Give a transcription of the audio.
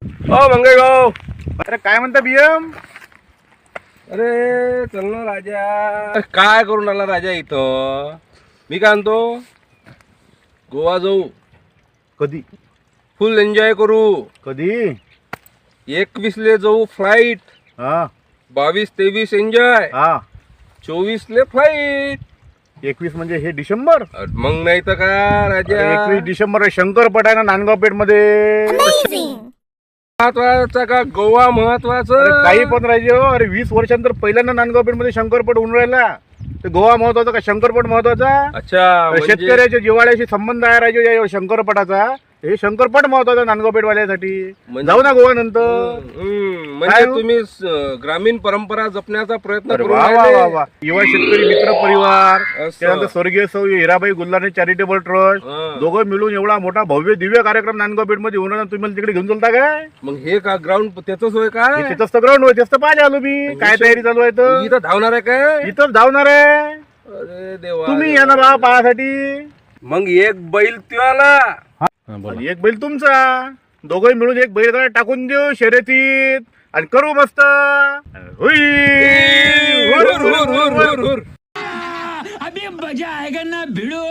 ओ मंगेगाव. अरे काय म्हणता बीएम? अरे चल ना राजा. काय करून आला राजा इथं? मी काय म्हणतो, गोवा जाऊ, कधी फुल एन्जॉय करू. कधी? 21 ले जाऊ फ्लाईट, हा 22-23 एन्जॉय, हा 24 ले फ्लाईट. 21 म्हणजे हे डिसेंबर. मग नाही तर का राजा. 21 डिसेंबर शंकरपट आहे ना नांदगाव पेठ मध्ये. महत्वाचा का गोवा महत्वाचं? काही पण राहिले हो. अरे 20 वर्षांतर पहिल्यांदा नांदगाव पेठ मध्ये शंकरपट होऊन राहिला. ते गोवा महत्वाचा का शंकरपट महत्वाचा? अच्छा, म्हणजे शेतकऱ्याच्या जिव्हाळ्याशी संबंध आहे राजू या शंकरपटाचा. हे शंकरपट महत्वाचा नांदगाव पेठ वाल्यासाठी. जाऊ ना गोवा नंतर. म्हणजे काय हो? तुम्ही ग्रामीण परंपरा जपण्याचा प्रयत्न अरे करू वा वा राहिले. वा वा. युवा शेतकरी मित्र परिवार, असं. त्यानंतर स्वर्गीय सौ हिराबाई गुल्हाने चॅरिटेबल ट्रस्ट, हा. दोघं मिळून एवढा मोठा भव्य दिव्य कार्यक्रम नांदगाव पेठ मध्ये होणार. तुम्ही मला तिकडे घेऊन चलता काय? मग हे का ग्राउंड त्याच होय का? तिथंच तर ग्राउंड होय, तेच तर पाहिजे आलो मी. काय तयारी चालू आहे तर इथं धावणार आहे काय? इथंच धावणार आहे. अरे देवा, तुम्ही या ना बा पाहासाठी. मग एक बैल त्यो आला. आणि एक बैल तुमचा. दोघंही मिळून एक बैल टाकून देऊ शर्यतीत आणि करू मस्त. हुई. हुर, हुर, हुर, हुर, हुर. अभी मजा आएगा ना भिड़ो.